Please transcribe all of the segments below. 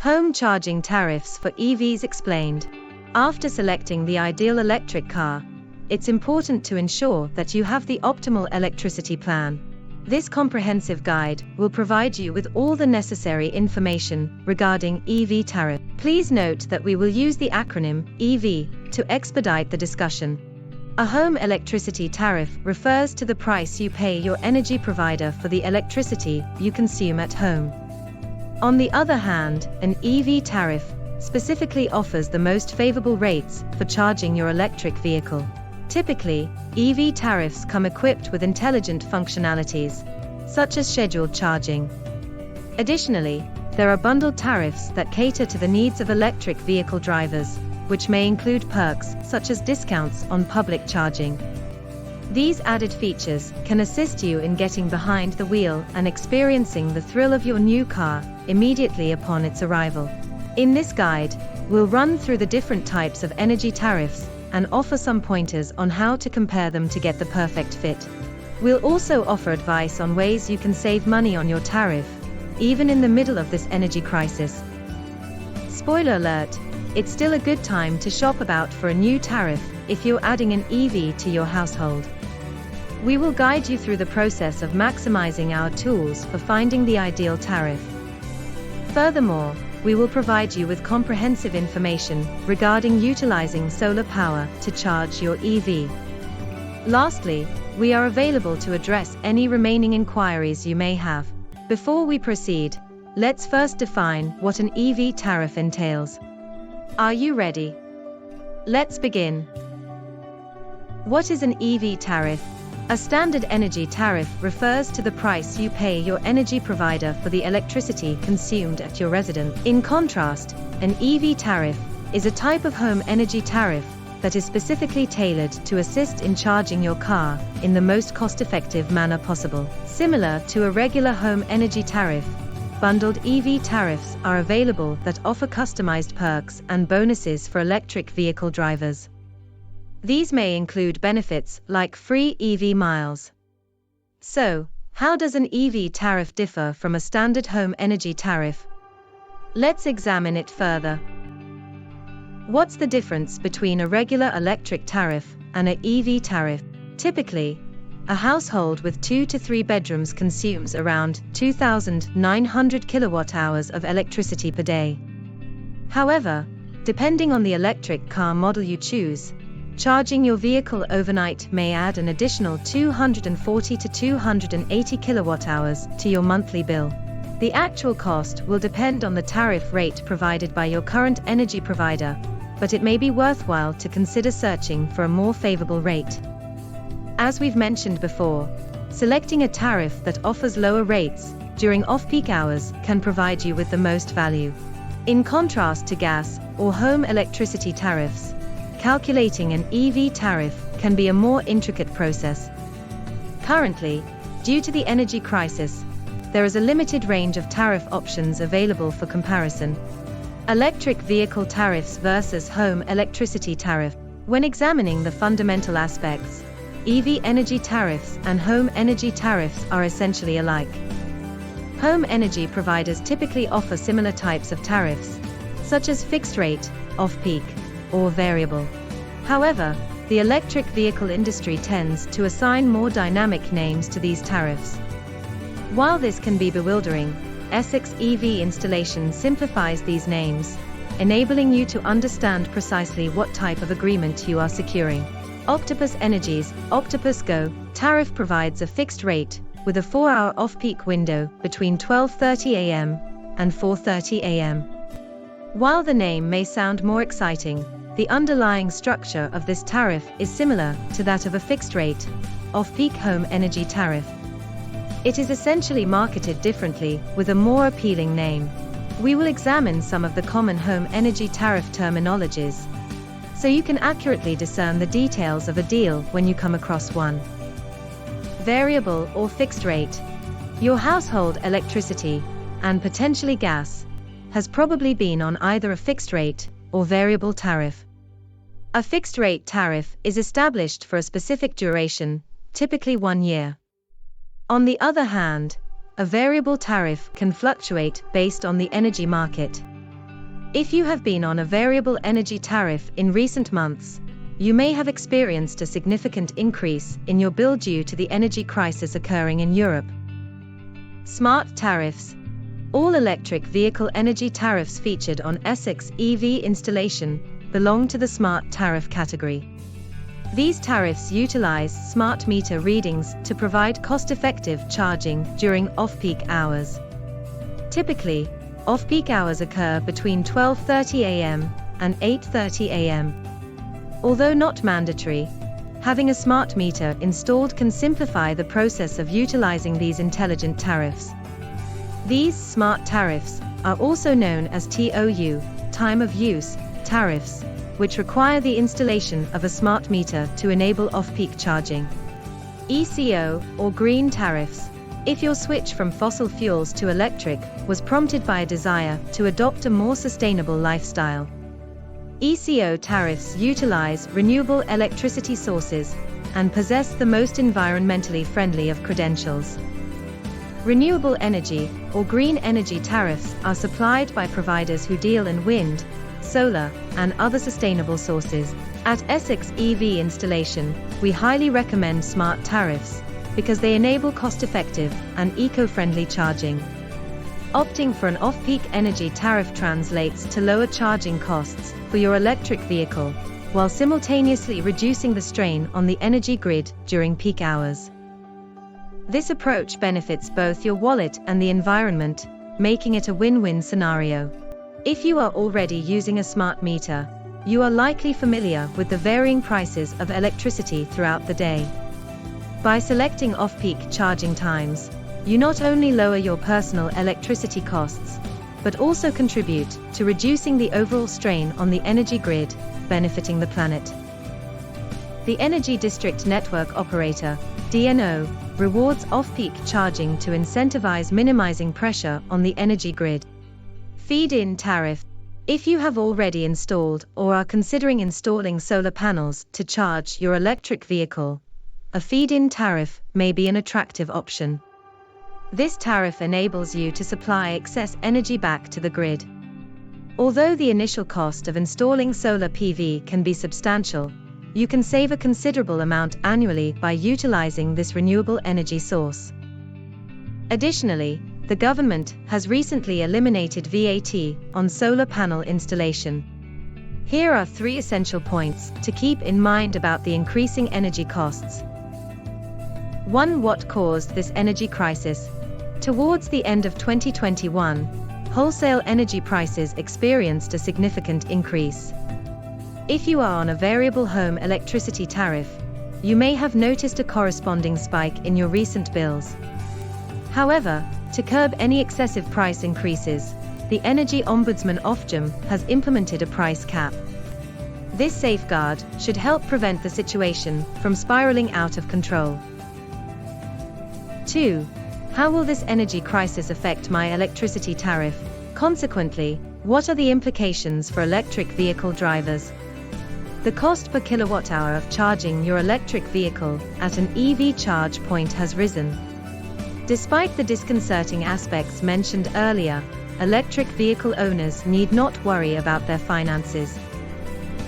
Home charging tariffs for EVs explained. After selecting the ideal electric car, it's important to ensure that you have the optimal electricity plan. This comprehensive guide will provide you with all the necessary information regarding EV tariff. Please note that we will use the acronym EV to expedite the discussion. A home electricity tariff refers to the price you pay your energy provider for the electricity you consume at home. On the other hand, an EV tariff specifically offers the most favorable rates for charging your electric vehicle. Typically, EV tariffs come equipped with intelligent functionalities, such as scheduled charging. Additionally, there are bundled tariffs that cater to the needs of electric vehicle drivers, which may include perks such as discounts on public charging. These added features can assist you in getting behind the wheel and experiencing the thrill of your new car immediately upon its arrival. In this guide, we'll run through the different types of energy tariffs and offer some pointers on how to compare them to get the perfect fit. We'll also offer advice on ways you can save money on your tariff, even in the middle of this energy crisis. Spoiler alert, it's still a good time to shop about for a new tariff if you're adding an EV to your household. We will guide you through the process of maximizing our tools for finding the ideal tariff. Furthermore, we will provide you with comprehensive information regarding utilizing solar power to charge your EV. Lastly, we are available to address any remaining inquiries you may have. Before we proceed, let's first define what an EV tariff entails. Are you ready? Let's begin. What is an EV tariff? A standard energy tariff refers to the price you pay your energy provider for the electricity consumed at your residence. In contrast, an EV tariff is a type of home energy tariff that is specifically tailored to assist in charging your car in the most cost-effective manner possible. Similar to a regular home energy tariff, bundled EV tariffs are available that offer customized perks and bonuses for electric vehicle drivers. These may include benefits like free EV miles. So, how does an EV tariff differ from a standard home energy tariff? Let's examine it further. What's the difference between a regular electric tariff and an EV tariff? Typically, a household with 2 to 3 bedrooms consumes around 2,900 kilowatt-hours of electricity per day. However, depending on the electric car model you choose, charging your vehicle overnight may add an additional 240 to 280 kilowatt-hours to your monthly bill. The actual cost will depend on the tariff rate provided by your current energy provider, but it may be worthwhile to consider searching for a more favorable rate. As we've mentioned before, selecting a tariff that offers lower rates during off-peak hours can provide you with the most value. In contrast to gas or home electricity tariffs, calculating an EV tariff can be a more intricate process. Currently, due to the energy crisis, there is a limited range of tariff options available for comparison. Electric vehicle tariffs versus home electricity tariff. When examining the fundamental aspects, EV energy tariffs and home energy tariffs are essentially alike. Home energy providers typically offer similar types of tariffs, such as fixed rate, off-peak, or variable. However, the electric vehicle industry tends to assign more dynamic names to these tariffs. While this can be bewildering, Essex EV Installation simplifies these names, enabling you to understand precisely what type of agreement you are securing. Octopus Energy's Octopus Go tariff provides a fixed rate with a 4-hour off-peak window between 12:30 a.m. and 4:30 a.m. While the name may sound more exciting, the underlying structure of this tariff is similar to that of a fixed-rate, off-peak home energy tariff. It is essentially marketed differently with a more appealing name. We will examine some of the common home energy tariff terminologies, so you can accurately discern the details of a deal when you come across one. Variable or fixed rate. Your household electricity, and potentially gas, has probably been on either a fixed rate or variable tariff. A fixed-rate tariff is established for a specific duration, typically 1 year. On the other hand, a variable tariff can fluctuate based on the energy market. If you have been on a variable energy tariff in recent months, you may have experienced a significant increase in your bill due to the energy crisis occurring in Europe. Smart tariffs. All-electric vehicle energy tariffs featured on Essex EV installation belong to the smart tariff category. These tariffs utilize smart meter readings to provide cost-effective charging during off-peak hours. Typically, off-peak hours occur between 12:30 a.m. and 8:30 a.m. Although not mandatory, having a smart meter installed can simplify the process of utilizing these intelligent tariffs. These smart tariffs are also known as TOU, time of use, tariffs, which require the installation of a smart meter to enable off-peak charging. ECO, or green tariffs. If your switch from fossil fuels to electric was prompted by a desire to adopt a more sustainable lifestyle. ECO tariffs utilize renewable electricity sources and possess the most environmentally friendly of credentials. Renewable energy, or green energy tariffs, are supplied by providers who deal in wind, solar, and other sustainable sources. At Essex EV installation, we highly recommend smart tariffs because they enable cost-effective and eco-friendly charging. Opting for an off-peak energy tariff translates to lower charging costs for your electric vehicle, while simultaneously reducing the strain on the energy grid during peak hours. This approach benefits both your wallet and the environment, making it a win-win scenario. If you are already using a smart meter, you are likely familiar with the varying prices of electricity throughout the day. By selecting off-peak charging times, you not only lower your personal electricity costs, but also contribute to reducing the overall strain on the energy grid, benefiting the planet. The Energy District Network Operator, DNO, rewards off-peak charging to incentivize minimizing pressure on the energy grid. Feed-in tariff. If you have already installed or are considering installing solar panels to charge your electric vehicle, a feed-in tariff may be an attractive option. This tariff enables you to supply excess energy back to the grid. Although the initial cost of installing solar PV can be substantial, you can save a considerable amount annually by utilizing this renewable energy source. Additionally, the government has recently eliminated VAT on solar panel installation. Here are 3 essential points to keep in mind about the increasing energy costs. 1. What caused this energy crisis? Towards the end of 2021, wholesale energy prices experienced a significant increase. If you are on a variable home electricity tariff, you may have noticed a corresponding spike in your recent bills. However, to curb any excessive price increases, the Energy Ombudsman Ofgem has implemented a price cap. This safeguard should help prevent the situation from spiraling out of control. 2. How will this energy crisis affect my electricity tariff? Consequently, what are the implications for electric vehicle drivers? The cost per kilowatt-hour of charging your electric vehicle at an EV charge point has risen. Despite the disconcerting aspects mentioned earlier, electric vehicle owners need not worry about their finances.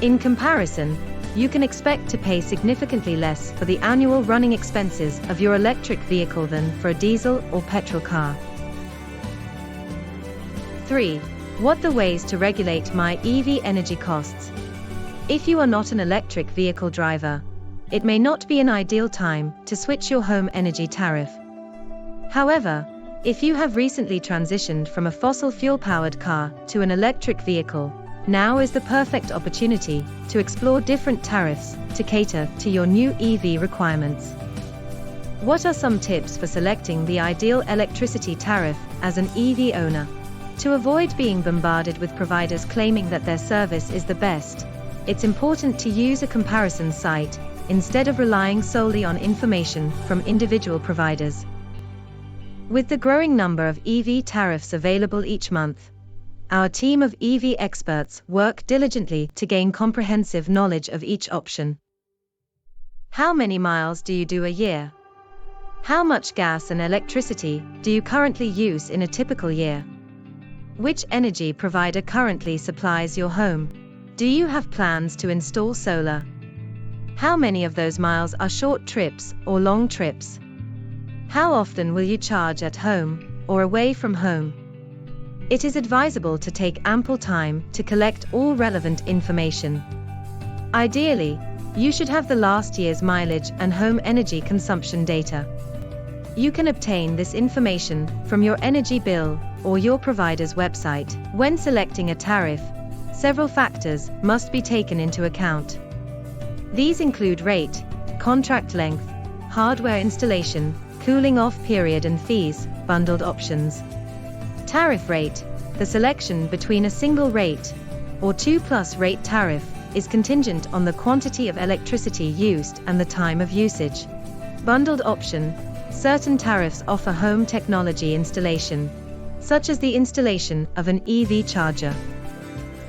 In comparison, you can expect to pay significantly less for the annual running expenses of your electric vehicle than for a diesel or petrol car. 3. What the ways to regulate my EV energy costs? If you are not an electric vehicle driver, it may not be an ideal time to switch your home energy tariff. However, if you have recently transitioned from a fossil fuel-powered car to an electric vehicle, now is the perfect opportunity to explore different tariffs to cater to your new EV requirements. What are some tips for selecting the ideal electricity tariff as an EV owner? To avoid being bombarded with providers claiming that their service is the best, it's important to use a comparison site instead of relying solely on information from individual providers. With the growing number of EV tariffs available each month, our team of EV experts work diligently to gain comprehensive knowledge of each option. How many miles do you do a year? How much gas and electricity do you currently use in a typical year? Which energy provider currently supplies your home? Do you have plans to install solar? How many of those miles are short trips or long trips? How often will you charge at home or away from home? It is advisable to take ample time to collect all relevant information. Ideally, you should have the last year's mileage and home energy consumption data. You can obtain this information from your energy bill or your provider's website. When selecting a tariff, several factors must be taken into account. These include rate, contract length, hardware installation, cooling off period and fees, bundled options. Tariff rate, the selection between a single rate or 2+ rate tariff, is contingent on the quantity of electricity used and the time of usage. Bundled option, certain tariffs offer home technology installation, such as the installation of an EV charger.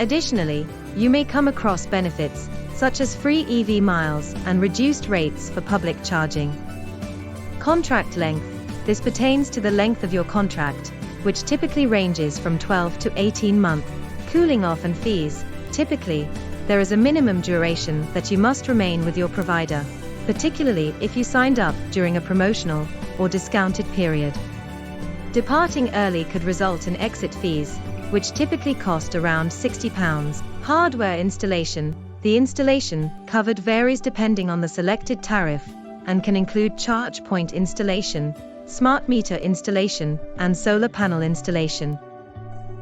Additionally, you may come across benefits, such as free EV miles and reduced rates for public charging. Contract length, this pertains to the length of your contract, which typically ranges from 12 to 18 months. Cooling off and fees, typically, there is a minimum duration that you must remain with your provider, particularly if you signed up during a promotional or discounted period. Departing early could result in exit fees, which typically cost around £60. Hardware installation, the installation covered varies depending on the selected tariff and can include charge point installation, smart meter installation, and solar panel installation.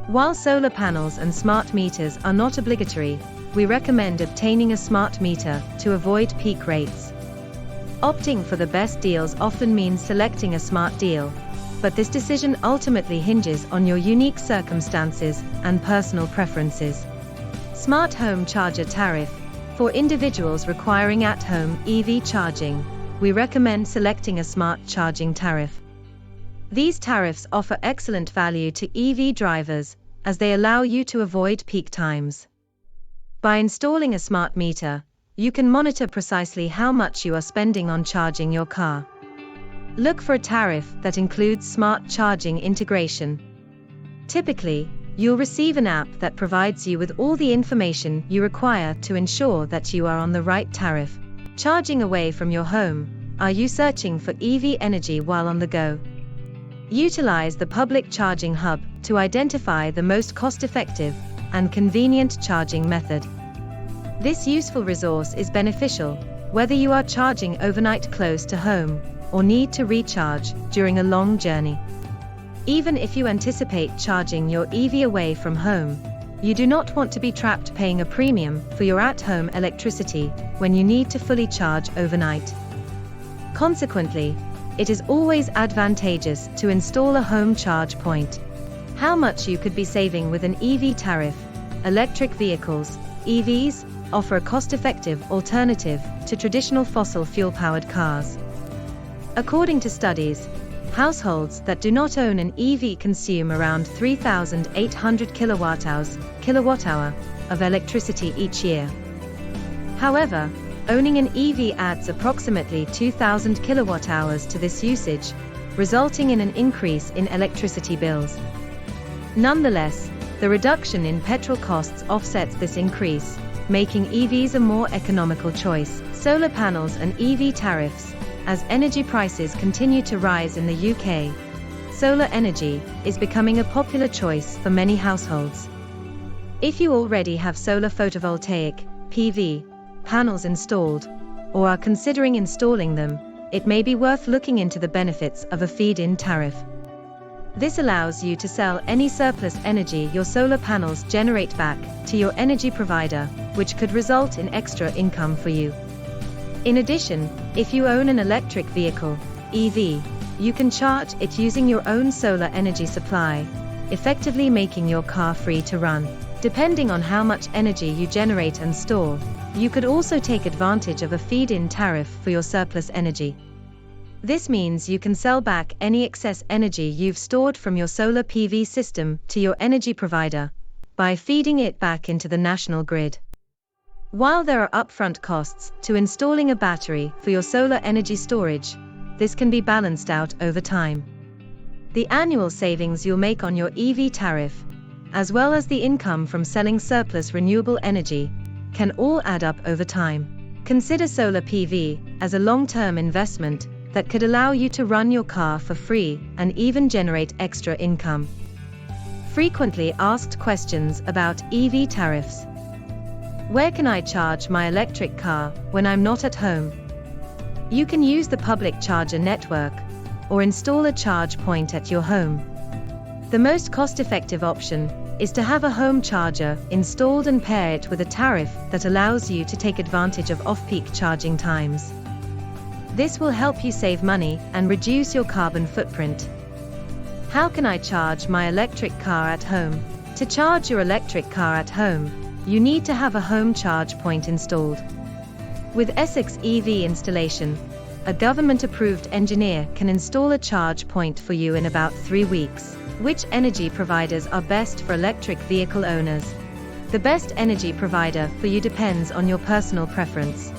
While solar panels and smart meters are not obligatory, we recommend obtaining a smart meter to avoid peak rates. Opting for the best deals often means selecting a smart deal, but this decision ultimately hinges on your unique circumstances and personal preferences. Smart home charger tariff, for individuals requiring at-home EV charging, we recommend selecting a smart charging tariff. These tariffs offer excellent value to EV drivers, as they allow you to avoid peak times. By installing a smart meter, you can monitor precisely how much you are spending on charging your car. Look for a tariff that includes smart charging integration. Typically, you'll receive an app that provides you with all the information you require to ensure that you are on the right tariff. Charging away from your home, are you searching for EV energy while on the go? Utilize the public charging hub to identify the most cost-effective and convenient charging method. This useful resource is beneficial whether you are charging overnight close to home or need to recharge during a long journey. Even if you anticipate charging your EV away from home, you do not want to be trapped paying a premium for your at-home electricity when you need to fully charge overnight. Consequently, it is always advantageous to install a home charge point. How much you could be saving with an EV tariff. Electric vehicles, EVs, offer a cost-effective alternative to traditional fossil fuel-powered cars. According to studies, households that do not own an EV consume around 3,800 kilowatt-hour of electricity each year. However, owning an EV adds approximately 2,000 kilowatt-hours to this usage, resulting in an increase in electricity bills. Nonetheless, the reduction in petrol costs offsets this increase, making EVs a more economical choice. Solar panels and EV tariffs. As energy prices continue to rise in the UK, solar energy is becoming a popular choice for many households. If you already have solar photovoltaic (PV) panels installed, or are considering installing them, it may be worth looking into the benefits of a feed-in tariff. This allows you to sell any surplus energy your solar panels generate back to your energy provider, which could result in extra income for you. In addition, if you own an electric vehicle, EV, you can charge it using your own solar energy supply, effectively making your car free to run. Depending on how much energy you generate and store, you could also take advantage of a feed-in tariff for your surplus energy. This means you can sell back any excess energy you've stored from your solar PV system to your energy provider by feeding it back into the national grid. While there are upfront costs to installing a battery for your solar energy storage, this can be balanced out over time. The annual savings you'll make on your EV tariff as well as the income from selling surplus renewable energy, can all add up over time. Consider solar PV as a long-term investment that could allow you to run your car for free and even generate extra income. Frequently asked questions about EV tariffs. Where can I charge my electric car when I'm not at home? You can use the public charger network or install a charge point at your home. The most cost-effective option is to have a home charger installed and pair it with a tariff that allows you to take advantage of off-peak charging times. This will help you save money and reduce your carbon footprint. How can I charge my electric car at home? To charge your electric car at home, you need to have a home charge point installed. With Essex EV installation, a government-approved engineer can install a charge point for you in about 3 weeks. Which energy providers are best for electric vehicle owners? The best energy provider for you depends on your personal preference.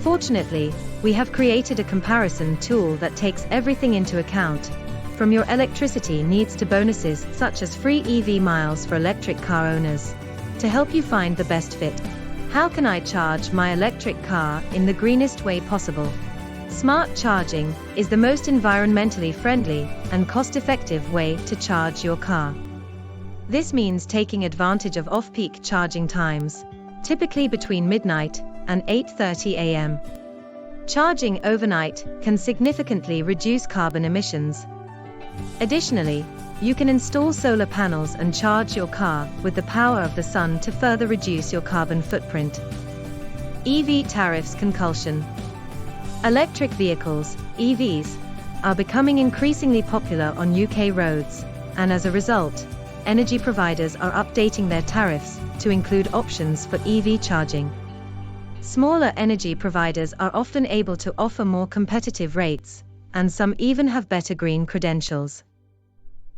Fortunately, we have created a comparison tool that takes everything into account, from your electricity needs to bonuses such as free EV miles for electric car owners, to help you find the best fit. How can I charge my electric car in the greenest way possible? Smart charging is the most environmentally friendly and cost-effective way to charge your car. This means taking advantage of off-peak charging times, typically between midnight and 8:30 a.m. Charging overnight can significantly reduce carbon emissions. Additionally, you can install solar panels and charge your car with the power of the sun to further reduce your carbon footprint. EV tariffs compulsion. Electric vehicles, EVs, are becoming increasingly popular on UK roads, and as a result, energy providers are updating their tariffs to include options for EV charging. Smaller energy providers are often able to offer more competitive rates, and some even have better green credentials.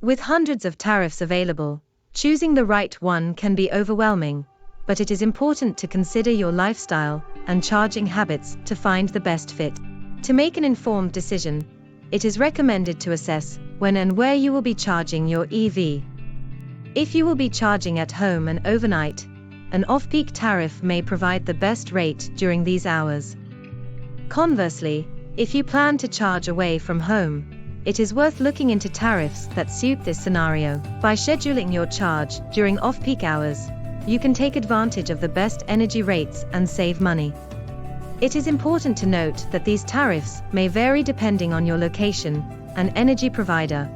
With hundreds of tariffs available, choosing the right one can be overwhelming, but it is important to consider your lifestyle and charging habits to find the best fit. To make an informed decision, it is recommended to assess when and where you will be charging your EV. If you will be charging at home and overnight, an off-peak tariff may provide the best rate during these hours. Conversely, if you plan to charge away from home, it is worth looking into tariffs that suit this scenario. By scheduling your charge during off-peak hours, you can take advantage of the best energy rates and save money. It is important to note that these tariffs may vary depending on your location and energy provider,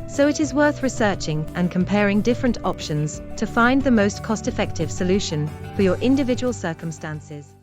so it is worth researching and comparing different options to find the most cost-effective solution for your individual circumstances.